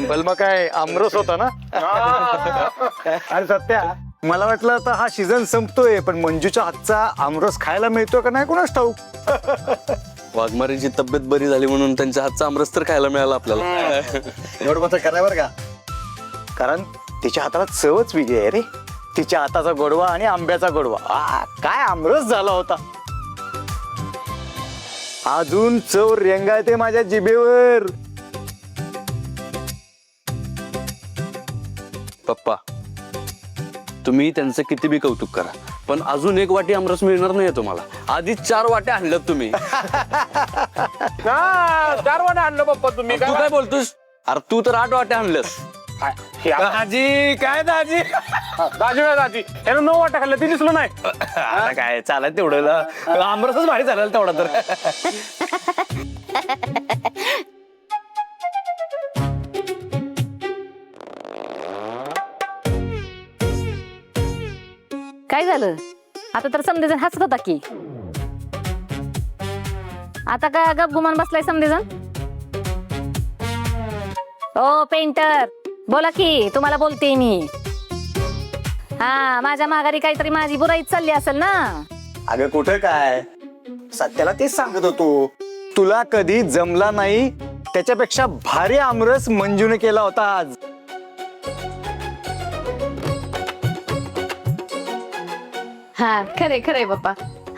बलमा काय आमरस होता ना? आणि सत्या, मला वाटलं आता हा सीझन संपतोय, पण मंजूच्या हातचा आमरस खायला मिळतोय का नाही कोणाच ठाऊक. वाघमारीची तब्येत बरी झाली म्हणून त्यांच्या हातचा आमरस तर खायला मिळाला आपल्याला. एवढं मात्र करा बरं का, कारण तिच्या हाताला चवच वेगळी आहे रे. तिच्या हाताचा गोडवा आणि आंब्याचा गोडवा, काय आमरस झाला होता. अजून चव रेंगाळते माझ्या जिभेवर. पप्पा, तुम्ही त्यांचं किती बी कौतुक करा, पण अजून एक वाटी आमरस मिळणार नाही तुम्हाला. आधी 4 वाट्या आणल्यात तुम्ही. 4 वाट्या आणलं पप्पा तुम्ही. तू काय बोलतोस? अरे तू तर 8 वाट्या आणल्यास. दाजी काय दाजी, दाजी यानं 9 वाट्या खाल्ल्या, ती दिसलं नाही. आता काय चालत तेवढं, आमरसच भारी झालं तेवढा तर. काय झालं आता? तर समजेजण हसत होता की, आता का गप गुमान बसलाय समजेजण? ओ पेंटर, बोला की, तुम्हाला बोलते मी. हा, माझ्या माघारी काहीतरी माझी बुराईच चालली असेल ना? अगं कुठं काय, सत्याला तेच सांगत होतो, तुला कधी जमला नाही त्याच्यापेक्षा भारी आमरस मंजूने केला होता आज. हा, खरे खरे बाप्पा.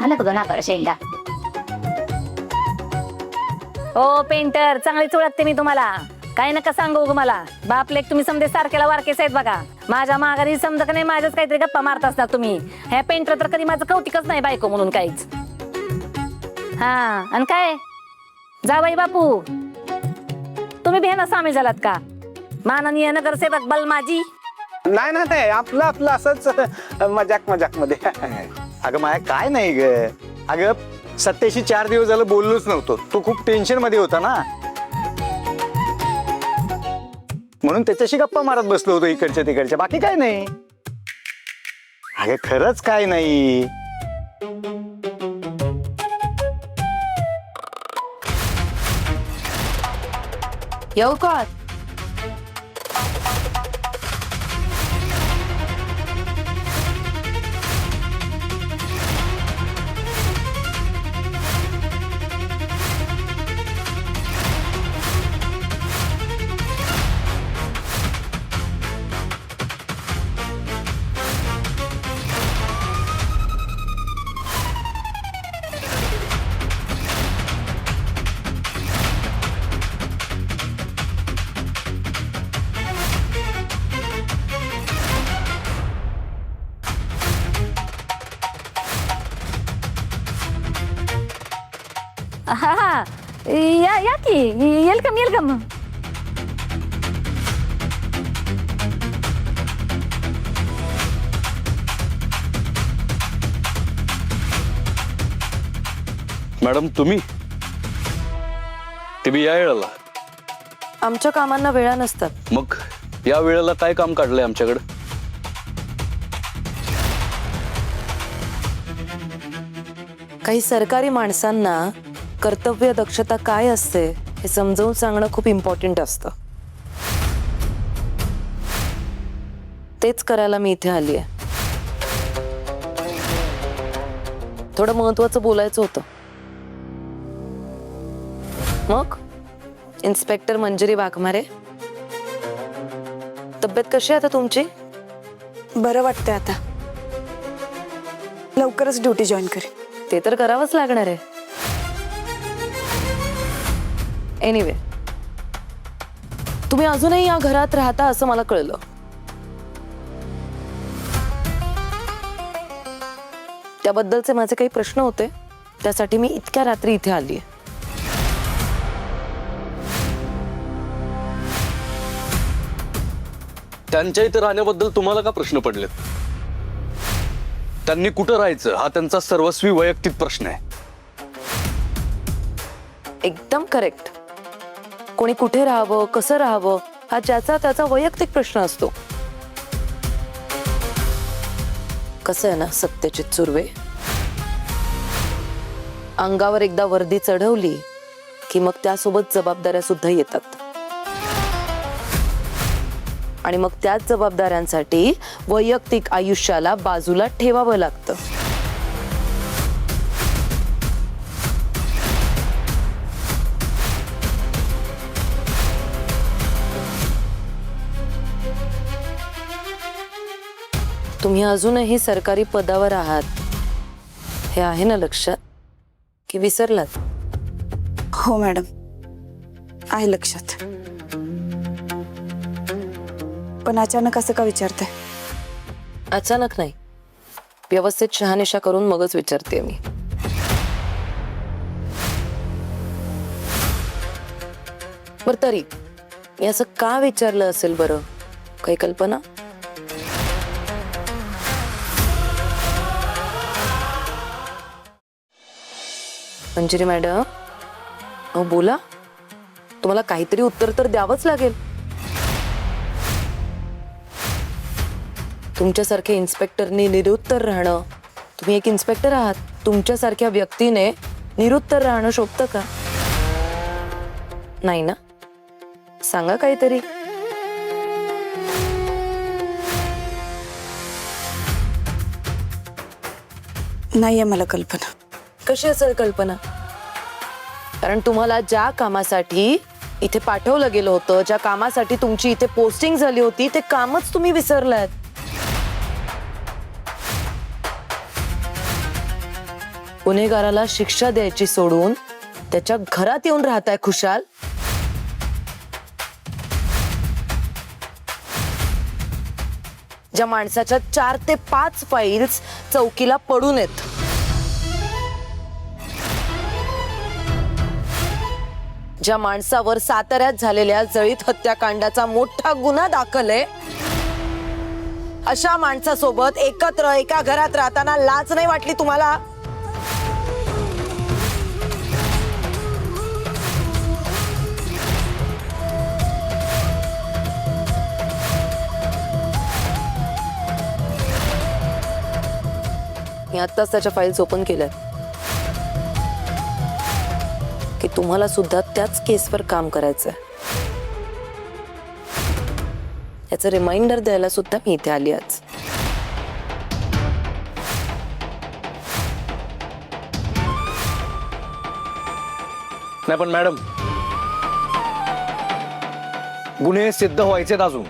आला का नाकार शेंगा? ओ पेंटर, चांगलीच ओळखते मी तुम्हाला, काय नका सांगू ग मला. बाप लेक तुम्ही समजे सारखेला वारकेस आहेत बघा. माझ्या माघारी समजा का नाही माझ्याच काहीतरी गप्पा मारत असणार तुम्ही. ह्या पेंटर तर कधी माझं कौतिकच नाही बायको म्हणून काहीच. हा, आणि काय जावई बापू, तुम्ही भेना सामील झालात का? माननीय नगरसेवक बलमाजी. नाही ना, ते आपलं आपलं असंच मजाक मध्ये. अगं माया काय नाही ग, अगं सत्याशी 4 दिवस झालं बोललोच नव्हतो. तो खूप टेन्शन मध्ये होता ना, म्हणून त्याच्याशी गप्पा मारत बसलो होतो इकडच्या तिकडच्या, बाकी काय नाही. अगं खरंच काय नाही. येऊ का? हा हा, या की, वेलकम वेलकम. मॅडम तुम्ही ते बी या वेळेला? आमच्या कामांना वेळा नसतात. मग या वेळेला काय काम काढलंय आमच्याकडे? काही सरकारी माणसांना कर्तव्य दक्षता काय असते हे समजावून सांगणं खूप इम्पॉर्टंट असतं. तेच करायला मी इथे आली आहे. थोडं महत्वाचं बोलायचं होतं. मग इन्स्पेक्टर मंजिरी वाघमारे, तब्येत कशी आहे आता तुमची? बरं वाटतंय आता, लवकरच ड्युटी जॉईन करेन. ते तर करावंच लागणार आहे. एनिवे, तुम्ही अजूनही या घरात राहता असं मला कळलं. त्याबद्दलचे माझे काही प्रश्न होते, त्यासाठी मी इतक्या रात्री इथे आलीये. त्यांच्या इथे राहण्याबद्दल तुम्हाला का प्रश्न पडलेत? त्यांनी कुठं राहायचं हा त्यांचा सर्वस्वी वैयक्तिक प्रश्न आहे. एकदम करेक्ट. कोणी कुठे राहावं, कसं राहावं हा ज्याचा त्याचा वैयक्तिक प्रश्न असतो. कसं आहे ना सत्यजित सुर्वे, अंगावर एकदा वर्दी चढवली की मग त्यासोबत जबाबदाऱ्या सुद्धा येतात आणि मग त्याच जबाबदाऱ्यांसाठी वैयक्तिक आयुष्याला बाजूला ठेवावं लागतं. तुम्ही अजूनही सरकारी पदावर आहात हे आहे ना लक्षात, की विसरलात? हो मॅडम, आहे लक्षात. पण अचानक असं का विचारताय? अचानक नाही, व्यवस्थित शहानिशा करून मगच विचारते मी. बरं तरी मी असं का विचारलं असेल बरं, काही कल्पना? मंजिरी मॅडम, अहो बोला, तुम्हाला काहीतरी उत्तर तर द्यावंच लागेल. तुमच्यासारख्या इन्स्पेक्टरने निरुत्तर राहणं, तुम्ही एक इन्स्पेक्टर आहात, तुमच्यासारख्या व्यक्तीने निरुत्तर राहणं शोभतं का? नाही ना? सांगा काहीतरी. नाहीये मला कल्पना. कशी असेल कल्पना? कारण तुम्हाला ज्या कामासाठी इथे पाठवलं गेलं होतं, ज्या कामासाठी तुमची इथे पोस्टिंग झाली होती, ते कामच तुम्ही विसरलात. गुन्हेगाराला शिक्षा द्यायची सोडून त्याच्या घरात येऊन राहताय खुशाल. ज्या माणसाच्या 4 ते 5 फाईल्स चौकीला पडून आहेत, ज्या माणसावर साताऱ्यात झालेल्या जळीत हत्याकांडाचा मोठा गुन्हा दाखल आहे, अशा माणसासोबत एकत्र एका घरात राहताना लाज नाही वाटली तुम्हाला? मी आत्ताच त्याच्या फाईल्स ओपन केल्यात की तुम्हाला सुद्धा त्याच केसवर काम करायचंय. याचं रिमाइंडर द्यायला सुद्धा मी इथे आली आज. नाही पण मॅडम, गुन्हे सिद्ध व्हायचेत अजून.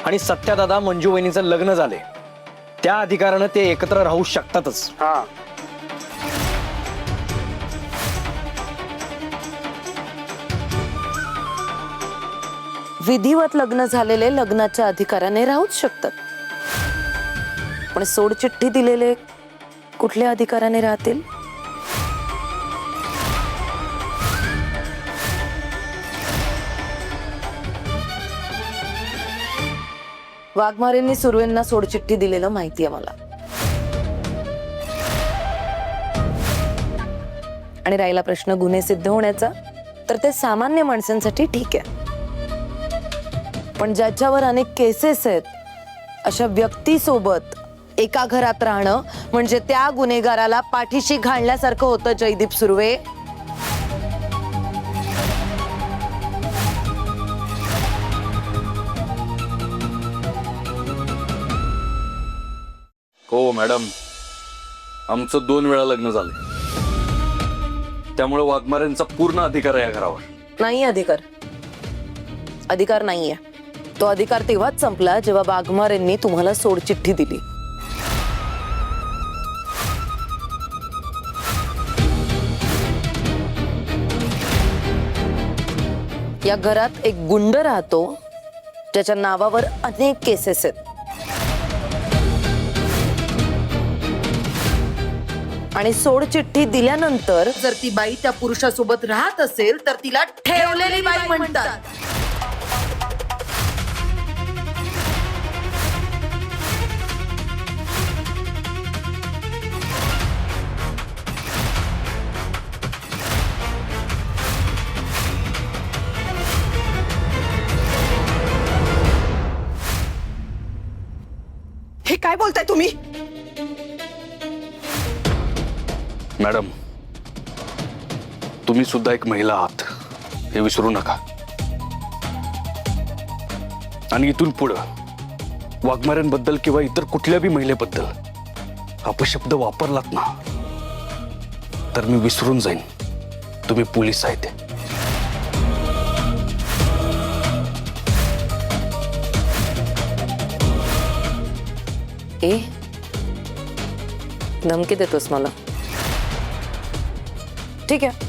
आणि सत्यादादा मंजू वहिनीचं लग्न झाले, त्या अधिकारानं ते एकत्र राहू शकतातच. विधिवत लग्न झालेले लग्नाच्या अधिकाराने राहूच शकतात, पण सोडचिठ्ठी दिलेले कुठल्या अधिकाराने राहतील? वाघमारेंनी सुर्वेंना सोडचिठ्ठी दिलेलं माहिती आहे मला. आणि राहिला प्रश्न गुन्हे सिद्ध होण्याचा, तर ते सामान्य माणसांसाठी ठीक आहे, पण ज्याच्यावर अनेक केसेस आहेत अशा व्यक्तीसोबत एका घरात राहणं म्हणजे त्या गुन्हेगाराला पाठीशी घालण्यासारखं होतं. जयदीप सुर्वे, हो मॅडम, आमचं 2 वेळा लग्न झालंय, त्यामुळे वाघमारेंचा पूर्ण अधिकार आहे या घरावर. नाही अधिकार, अधिकार नाहीये. तो अधिकार तेव्हाच संपला जेव्हा वाघमारेंनी तुम्हाला सोडचिठ्ठी दिली. या घरात एक गुंड राहतो ज्याच्या नावावर अनेक केसेस आहेत, आणि सोडचिठ्ठी दिल्यानंतर जर ती बाई त्या पुरुषासोबत राहत असेल तर तिला ठेवलेली बाई म्हणतात. हे काय बोलताय तुम्ही? मॅडम, तुम्ही सुद्धा एक महिला आहात हे विसरू नका. आणि इथून पुढं वाघमाऱ्यांबद्दल किंवा इतर कुठल्याही महिलेबद्दल अपशब्द वापरलात ना तर मी विसरून जाईन तुम्ही पोलीस आहे ते. ए धमकी देतोस मला? ठीक आहे.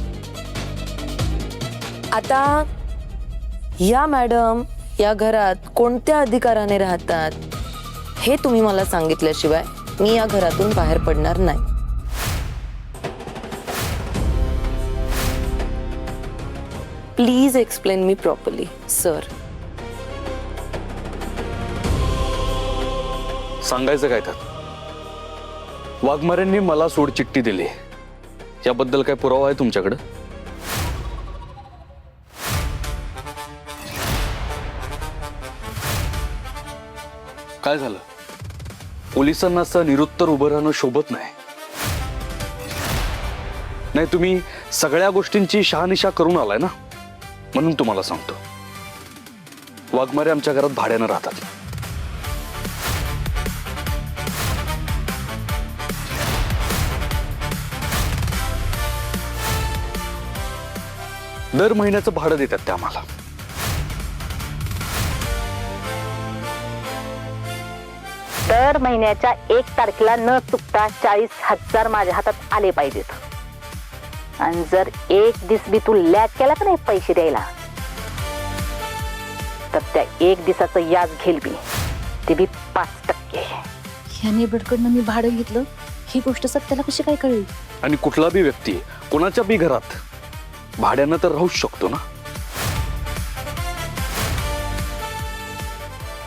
आता या मॅडम या घरात कोणत्या अधिकाराने राहतात हे तुम्ही मला सांगितल्याशिवाय मी या घरातून बाहेर पडणार नाही. Please explain me properly sir. सांगायचं काय त्यात? वाघमाऱ्यांनी मला सोडचिठ्ठी दिली याबद्दल काय पुरावा आहे तुमच्याकडे? काय झालं? पोलिसांना असं निरुत्तर उभं राहणं शोभत नाही. नाही, तुम्ही सगळ्या गोष्टींची शहानिशा करून आलाय ना, म्हणून तुम्हाला सांगतो. वाघमारे आमच्या घरात भाड्यानं राहतात. दर महिन्याचं भाडं देतात ते आम्हाला. दर महिन्याच्या 1 तारखेला न चुकता 40,000 माझ्या हातात आले पाहिजेत. आणि जर एक दिवस बी तू लॅग केला का नाही पैसे द्यायला तर त्या 1 दिवसाचं याज घेईल बी, ते बी 5%. ह्या नेबरकडनं मी भाडं घेतलं ही गोष्ट सत्याला कशी काय कळेल? आणि कुठला बी व्यक्ती कोणाच्या बी घरात भाड्यानं तर राहूच शकतो ना.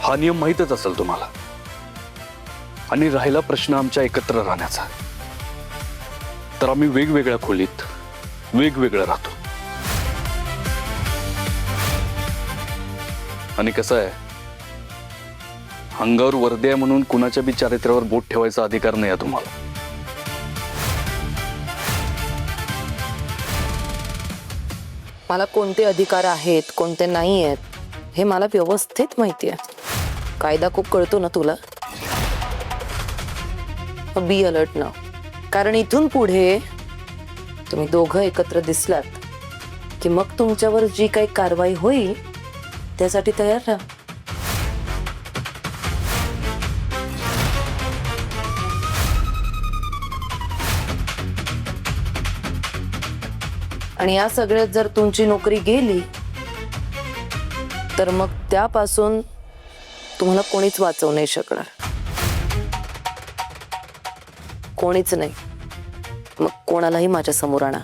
हा नियम माहीतच असेल तुम्हाला. आणि राहिला प्रश्न आमच्या एकत्र राहण्याचा, तर आम्ही वेगवेगळ्या खोलीत वेगवेगळं राहतो. आणि कसं आहे, अंगावर वर्दी आहे म्हणून कुणाच्या बी चारित्र्यावर बोट ठेवायचा अधिकार नाही आहे तुम्हाला. मला कोणते अधिकार आहेत कोणते नाही आहेत हे मला व्यवस्थित माहिती आहे. कायदा खूप कळतो ना तुला. बी अलर्ट ना, कारण इथून पुढे तुम्ही दोघं एकत्र दिसलात की मग तुमच्यावर जी काही कारवाई होईल त्यासाठी तयार राहा. आणि या सगळ्यात जर तुमची नोकरी गेली तर मग त्यापासून तुम्हाला कोणीच वाचवू नाही शकणार. कोणीच नाही. मग कोणालाही माझ्या समोर आणा.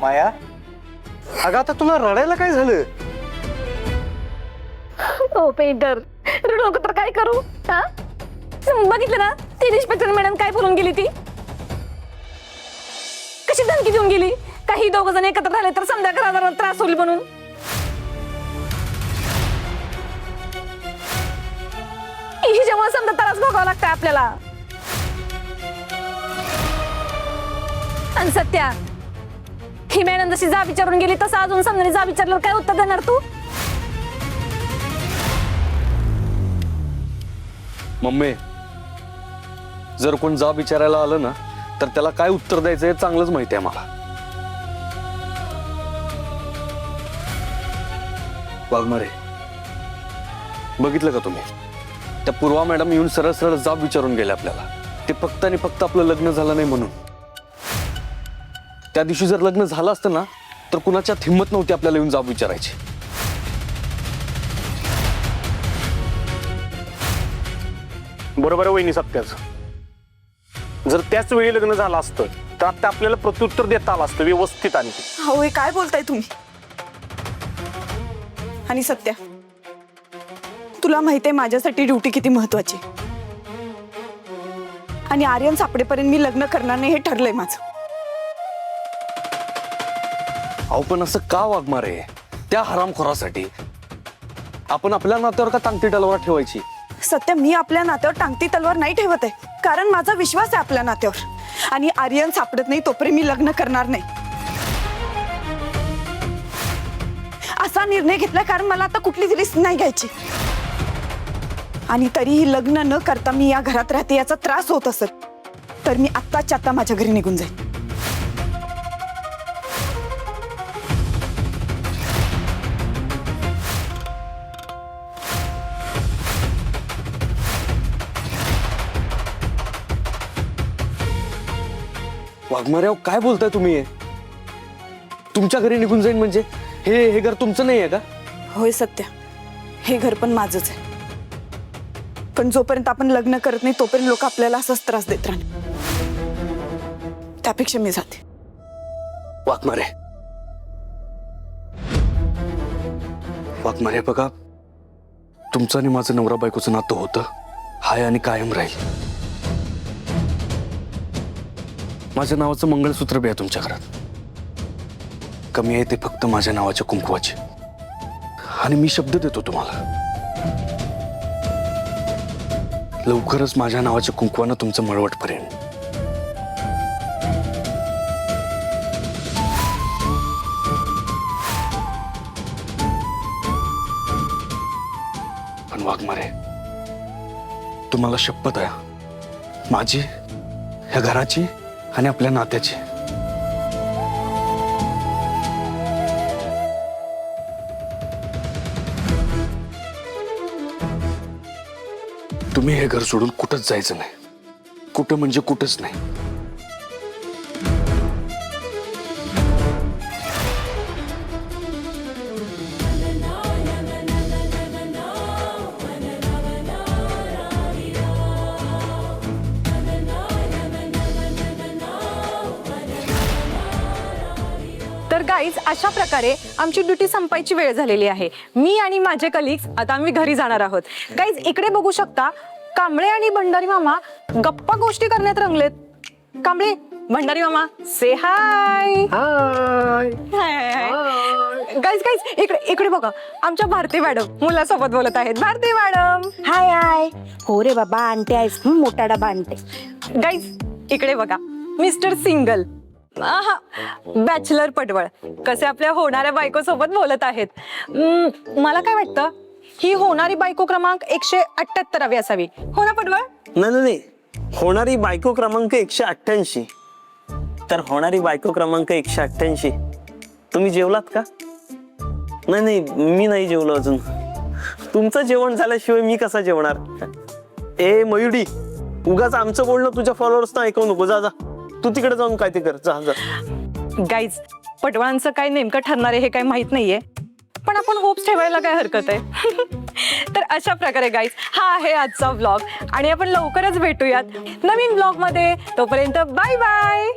माया, अगं आता तुला रडायला काय झालं? हो पेंटर, रडू नको तर काय करू? हा, बघितलं ना ती इन्स्पेक्टर मॅडम काय बोलून गेली? ती कशी धमकी देऊन गेली? काही 2 जण एकत्र झाले तर समजा घराला त्रास होईल म्हणून. हिच्यामुळे समजा त्रास भोगावा लागतं आपल्याला. आणि सत्या, ही मॅडम जशी जा विचारून गेली तसं अजून समजा जा विचारल्यावर काय उत्तर देणार तू? मम्मी, जर कोण जा विचारायला आलं ना तर त्याला काय उत्तर द्यायचं हे चांगलंच माहिती आहे मला. वाघमारे, बघितलं का तुम्ही? त्या पूर्वा मॅडम येऊन सरळ सरळ जाब विचारून गेले आपल्याला. ते फक्त आणि फक्त आपलं लग्न झालं नाही म्हणून. त्या दिवशी जर लग्न झालं असतं ना तर कुणाच्यात हिंमत नव्हती आपल्याला येऊन जाब विचारायची. बरोबर आहे वहिनी सत्याचं. जर त्याच वेळी लग्न झालं असतं तर आता आपल्याला प्रत्युत्तर देता आलं असतं व्यवस्थित. आणि हो हे काय बोलताय तुम्ही? आणि सत्या, तुला माहितीये माझ्यासाठी ड्युटी किती महत्वाची. आणि आर्यन सापडेपर्यंत मी लग्न करणार नाही हे ठरलंय माझं. अहो पण असं का वागणार आहे? त्या हरामखोरासाठी आपण आपल्या नात्यावर का टांगती तलवार ठेवायची? सत्य, मी आपल्या नात्यावर टांगती तलवार नाही ठेवत आहे, कारण माझा विश्वास आहे आपल्या नात्यावर. आणि आर्यन सापडत नाही तोपर्यंत मी लग्न करणार नाही असा निर्णय घेतला, कारण मला आता कुठलीच रिस्क नाही घ्यायची. आणि तरीही लग्न न करता मी या घरात राहते याचा त्रास होत असत तर मी आत्ताच्या आत्ता माझ्या घरी निघून जाईन. वाघमारे काय बोलताय तुम्ही? तुमच्या घरी निघून जाईन म्हणजे हे घर तुमचं नाही आहे का? होय सत्य, हे घर पण माझंच आहे. पण जोपर्यंत आपण लग्न करत नाही तोपर्यंत लोक आपल्याला असाच त्रास देत राहणार. त्यापेक्षा मी जाते. वाघमारे बघा, तुमचं आणि माझं नवरा बायकोचं नातं होतं, हाय आणि कायम राहील. माझ्या नावाचं मंगळसूत्र बी आहे तुमच्या घरात. कमी आहे ते फक्त माझ्या नावाच्या कुंकवाचे. आणि मी शब्द देतो तुम्हाला, लवकरच माझ्या नावाच्या कुंकवानं तुमचं मळवट पर्यंत. पण वाघमारे, तुम्हाला शपथ आहे माझी, ह्या घराची आणि आपल्या नात्याची. तुम्ही हे घर सोडून कुठंच जायचं नाही. कुठं म्हणजे कुठंच नाही. तर गाईज, अशा प्रकारे आमची ड्युटी संपायची वेळ झालेली आहे. मी आणि माझे कलिग्स आता आम्ही घरी जाणार आहोत. गाईज, इकडे बघू शकता, कांबळे आणि भंडारी मामा गप्पा गोष्टी करण्यात रंगलेत. कांबळे, भंडारी मामा, से हाय. गाईज इकडे बघा, आमच्या भारती मॅडम मुलासोबत बोलत आहेत. भारती मॅडम, हाय हाय. हो रे बाबा, आणते आहेस मोठा डबा आणते. गाईज इकडे बघा, मिस्टर सिंगल, बॅचलर पटवळ कसे आपल्या होणाऱ्या बायको सोबत बोलत आहेत. मला काय वाटतं, ही होणारी बायको क्रमांक 178 असावी. हो ना पटवळ? नाही, होणारी बायको क्रमांक 188. तर होणारी बायको क्रमांक 188. तुम्ही जेवलात का? नाही, मी नाही जेवलो अजून. तुमचं जेवण झाल्याशिवाय मी कसा जेवणार? ए मयुडी, उगाच आमचं बोलणं तुझ्या फॉलोअर्सना ऐकवू नको. जा तू तिकडे जाऊन काय ते कर. जा. गाईज, पटवळांचं काय नेमकं ठरणार आहे हे काय माहित नाहीये, पण आपण होप्स ठेवायला काय हरकत आहे. तर अशा प्रकारे गाईज, हा आहे आजचा व्लॉग आणि आपण लवकरच भेटूयात नवीन व्लॉग मध्ये. तोपर्यंत बाय बाय.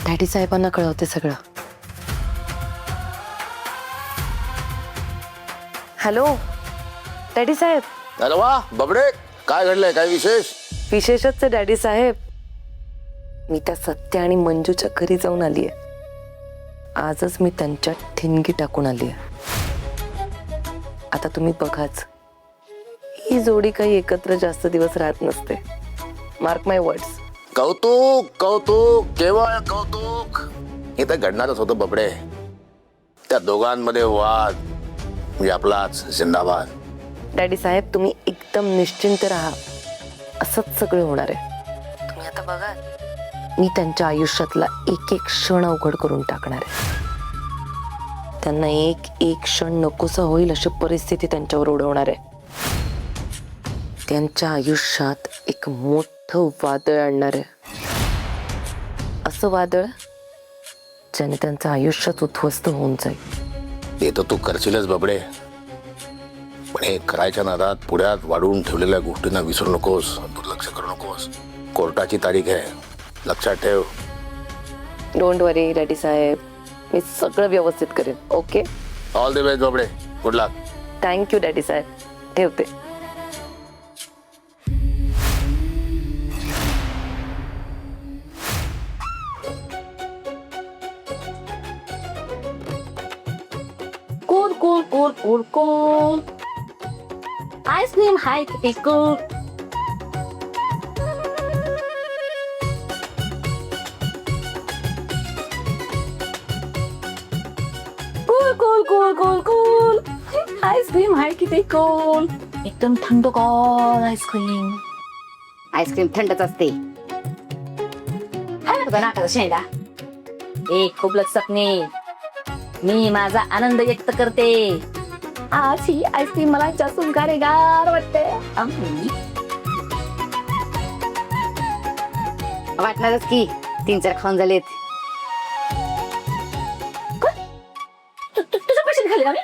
डॅडी साहेबांना कळवते सगळं. हॅलो डॅडी साहेब. अरे वा बबडे, काय घडलंय? काय विशेष? विशेषच आहे डॅडी साहेब. मी त्या सत्य आणि मंजूच्या घरी जाऊन आलीये. आजच मी त्यांच्या ठिणगी टाकून आलीये. आता तुम्ही बघाच, ही जोडी काही एकत्र जास्त दिवस राहत नसते. मार्क माय वर्ड्स. कौतुक कौतुक केवळ कौतुक. हे तर घडणारच होतं बबडे. त्या दोघांमध्ये वाद म्हणजे आपलाच जिंदाबाद. डॅडी साहेब, तुम्ही एकदम निश्चिंत राहा. असंच सगळे होणार आहे. तुम्ही आता बघा, मी त्यांच्या आयुष्यातला एक एक क्षण अवघड करून टाकणार आहे. त्यांना एक एक क्षण नकोसा होईल अशी परिस्थिती त्यांच्यावर ओढवणार आहे. त्यांच्या आयुष्यात एक मोठं वादळ आणणार आहे. असं वादळ ज्याने त्यांचं आयुष्यात उद्ध्वस्त होऊन जाईल. ते तर तू करशीलच बबडे, पण हे करायच्या नादात पुढ्यात वाढवून ठेवलेल्या गोष्टींना विसरू नकोस, दुर्लक्ष करू नकोस. कोर्टाची तारीख आहे, लक्षात ठेव. डोंट वरी डॅडी साहेब, मी सगळं व्यवस्थित करेन. ओके, ऑल द बेस्ट बबडे. Good luck. थँक्यू डॅडी साहेब. ठेवते. Cool cool cool cool cool. Ice cream हाय किती cool. Cool cool cool cool cool. Ice cream हाय किती कूल. एकदम थंडगार आईस्क्रीम. आईस्क्रीम थंडच असते. हाय बघा नाकाचा शेंडा. खूप लक्षात नाही. मी माझा आनंद व्यक्त करते. आज ही आईस्क्रीम मला जास्त गारेगार वाटते. वाटणारच की 3-4 खाऊन झालेत. तुझ्या पैसे खाल्ले आम्ही?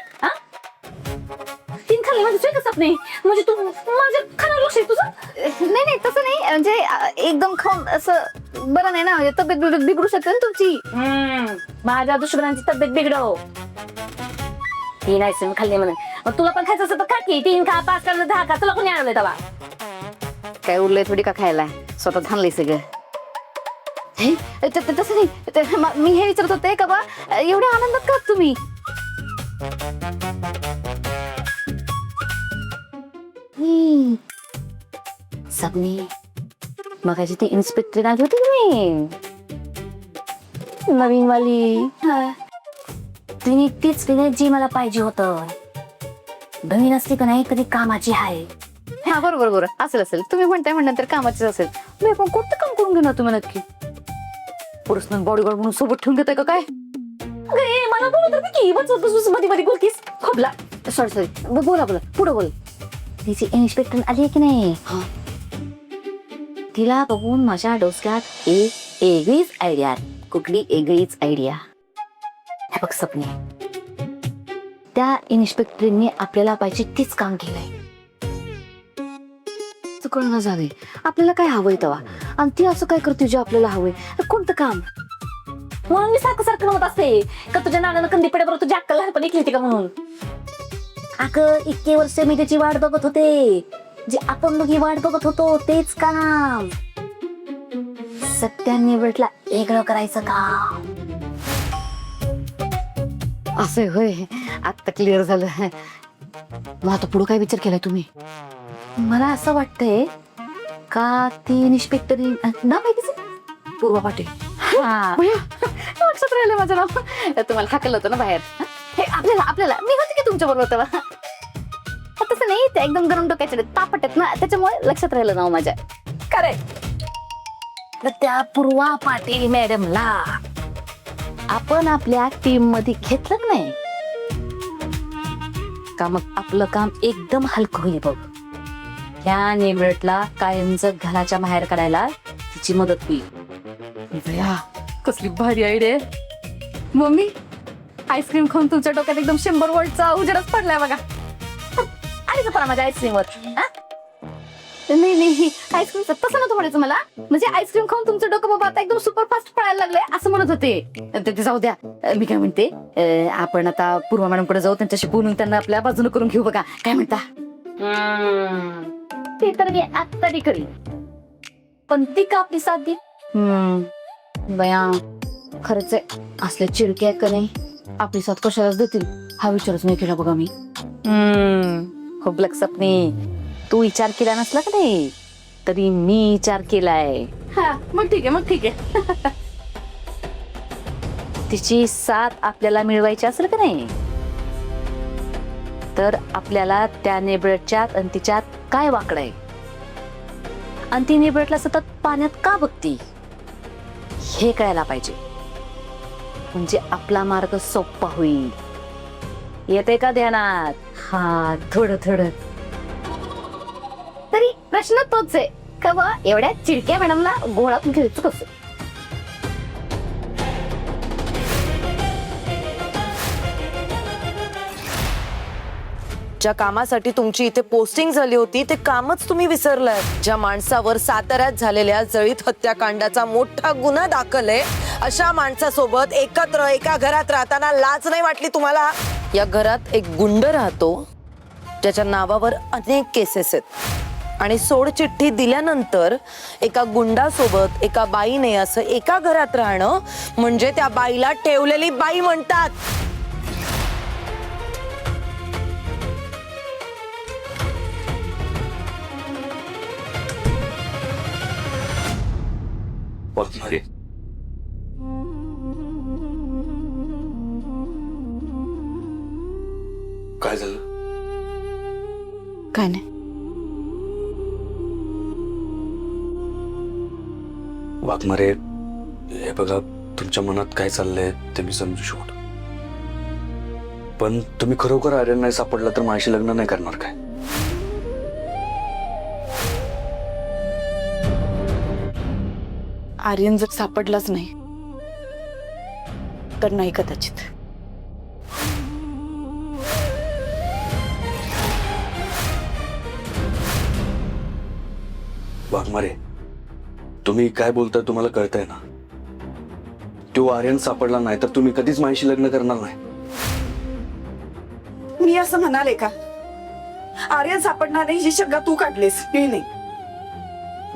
3 खाल्ले म्हणजे कसं नाही? म्हणजे तू माझ्या खाण्यावर लक्ष आहे तुझं? नाही तसं नाही. म्हणजे एकदम खाऊन असं बरं नाही ना. म्हणजे तब्येत बिघडू शकते ना तुमची. माझ्या दुश्मनांची तब्येत बिघडव. 3 आईस्क्रीम खाल्ले म्हणून मग तुला पण खायचं असं तर खा की. 3 खा, 5 खा, 10 खा. तुला कोणी आणलंय तेव्हा? काय उरलंय थोडी का खायला? स्वतः थांबलंय सगळं. तसं नाही. मी हे विचारत होते का बा एवढ्या आनंदात का तुम्ही? सबनी मगाशी ती इन्स्पेक्टर आली होती तुम्ही नवीन वाली. तिने तीच तिने जी मला पाहिजे होतं. नवीन असते का नाही कधी कामाची आहे. हा बरोबर बरोबर असेल. तुम्ही म्हणताय म्हणल्यानंतर कामाचीच असेल. मी पण कोणतं काम करून घेणार तुम्ही नक्की? पर्सनल बॉडीगार्ड म्हणून सोबत ठेवून घेताय का काय? मला बोलत होती की मध्ये मध्ये बोलतीस. खोबला. सॉरी बोला पुढे बोल. तिची इन्स्पेक्टर आली आहे की नाही? तिला बघून माझ्या डोसक्यात एक वेगळीच आयडिया. कुठली वेगळीच आयडिया? हे बघ सपने, त्या इन्स्पेक्टरने आपल्याला पाहिजे तीच काम केलंय. कळून झालंय आपल्याला काय हवंय तेव्हा. आणि ती असं काय करते जे आपल्याला हवंय? कोणतं काम? म्हणून मी सारखं म्हणत असते का तुझ्या नानानं कंदी पड्याबरोबर तुझी अक्कल लहानपणी ऐकली होती का म्हणून. अगं इतके वर्ष मी त्याची वाट बघत होते. जे आपण दोघी वाट बघत होतो तेच काम. सत्याने भेटला वेगळं करायचं काम. असं होय. आता क्लिअर झालं. मग आता पुढे काय विचार केलाय तुम्ही? मला असं वाटतंय का ती इन्स्पेक्टर ना माहितीच पूर्वा पाटील. लक्षात राहिलं माझं नाव. तुम्हाला हाकलं होतं ना बाहेर. हे आपल्याला मी होते की तुमच्या बरोबर तेव्हा. तसं नाही, ते एकदम गरम डोक्याचे तापट आहेत ना, त्याच्यामुळे लक्षात राहिलं नाव माझ्या. करेक्ट. त्या पूर्वा पाटील मॅडमला आपण आपल्या टीम मध्ये घेतलं नाही का मग आपलं काम एकदम हलकं होईल बघ. ह्या नेमरटला कायमचं घराच्या बाहेर काढायला तिची मदत होईल. कसली भारी आयडिया. मम्मी आईस्क्रीम खाऊन तुमच्या डोक्यात एकदम 100 वॉल्टचा उजेडच पडलाय बघा. आली का माझ्या आईस्क्रीमवर? नाही आईस्क्रीम तसं नव्हतं म्हणायचं मला. म्हणजे आईस्क्रीम खाऊन तुमचं डोकं बाबा आता एकदम सुपर फास्ट पळायला लागलंय असं म्हणत होते. ते जाऊ द्या. मी काय म्हणते, आपण आता पूर्वा मॅडम कडे जाऊ, त्यांच्याशी बोलून त्यांना आपल्या बाजूने करून घेऊ बघा. काय म्हणता? ते तर मी आत्ता करीन. पण ती का आपली साथ देईल? बया खरंच आहे, असले चिडके आहेत का नाही आपली साथ कशालाच देतील हा विचारच नाही केला बघा मी. खूप लक्षपणी तू विचार केला नसला का नाही तरी मी विचार केलाय. हा मग ठीक आहे, मग ठीक आहे. तिची साथ आपल्याला मिळवायची असेल का नाही तर आपल्याला त्या नेबळच्यात आणि तिच्यात काय वाकडं आहे आणि ती नेबळटला सतत पाण्यात का बघती हे कळायला पाहिजे. म्हणजे आपला मार्ग सोपा होईल. येते का ध्यानात? हा थोडं थोडं. तरी प्रश्न तोच आहे का बा एवढ्या चिडक्या मॅडमला गोळात घ्यायचं कसं? ज्या कामासाठी तुमची इथे पोस्टिंग झाली होती ते कामच तुम्ही विसरलाय. ज्या माणसावर साताऱ्यात झालेल्या जळीत हत्याकांडाचा मोठा गुन्हा दाखल आहे अशा माणसासोबत एकत्र एका घरात राहताना लाज नाही वाटली तुम्हाला? या घरात एक गुंड राहतो ज्याच्या नावावर अनेक केसेस आहेत आणि सोडचिठ्ठी दिल्यानंतर एका गुंडासोबत एका बाईने असं एका घरात राहणं म्हणजे त्या बाईला ठेवलेली बाई म्हणतात. वाघमारे, काय झालं? काय नाही. वाघमारे, हे बघा तुमच्या मनात काय चाललंय ते मी समजू शकतो, पण तुम्ही खरोखर आर्यन नाही सापडला तर माझ्याशी लग्न नाही करणार काय? आर्यन जर सापडलाच नाही तर नाही कदाचित. वाघमारे, तुम्ही काय बोलताय तुम्हाला कळतंय ना? तो आर्यन सापडला नाही तर तुम्ही कधीच माझ्याशी लग्न करणार नाही. मी असं म्हणाले का? आर्यन सापडणार नाही ही शंका तू काढलीस, मी नाही.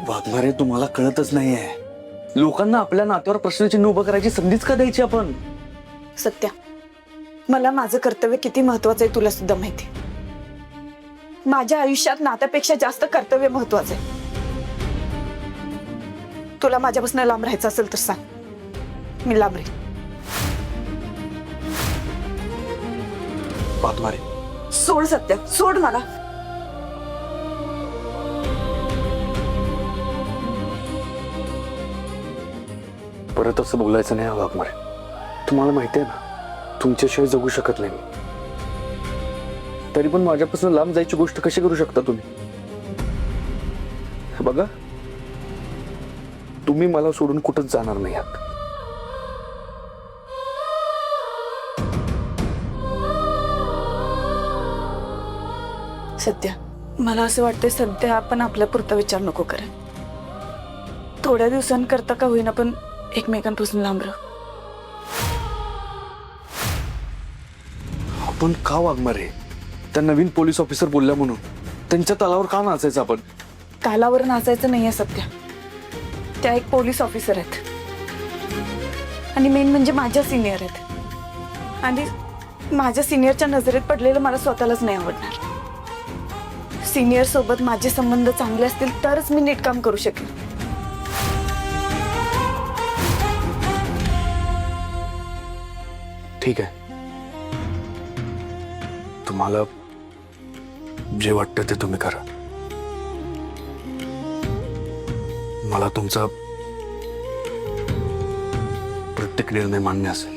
वाघमारे, तुम्हाला कळतच नाहीये. लोकांना आपल्या नात्यावर प्रश्नचिन्ह उभं करायची संधीच का द्यायची आपण? सत्या, मला माझं कर्तव्य किती महत्वाचं आहे तुला सुद्धा माहिती. माझ्या आयुष्यात नात्यापेक्षा जास्त कर्तव्य महत्वाचं आहे. तुला माझ्यापासून लांब राहायचं असेल तर सांग, मी लांब राहील. वाघमारे, सोड सत्या, सोड मला. परत असं बोलायचं नाही वाघमारे. तुम्हाला माहिती आहे ना तुमच्याशिवाय जगू शकत नाही मी. तरी पण माझ्यापासून लांब जायची गोष्ट कशी करू शकता तुम्ही? हे बघा, तुम्ही मला सोडून कुठंच जाणार नाही आहात. सत्या, मला असं वाटतंय सध्या आपण आपल्या पुरता विचार नको करा. थोड्या दिवसांकरता का होईना पण एकमेकांपासून लांब राहू. आपण का वाघमारे? त्या नवीन पोलीस ऑफिसर बोलल्या म्हणून त्यांच्या तालावर का नाचायचं आपण? तालावर नाचायचं नाहीये सत्या. त्या एक पोलीस ऑफिसर आहेत आणि मेन म्हणजे माझ्या सिनियर आहेत आणि माझ्या सिनियरच्या नजरेत पडलेलं मला स्वतःलाच नाही आवडणार. सिनियर सोबत माझे संबंध चांगले असतील तरच मी नीट काम करू शकेन. ठीक आहे, तुम्हाला जे वाटतं ते तुम्ही करा. मला तुमचा प्रत्येक निर्णय मान्य असेल.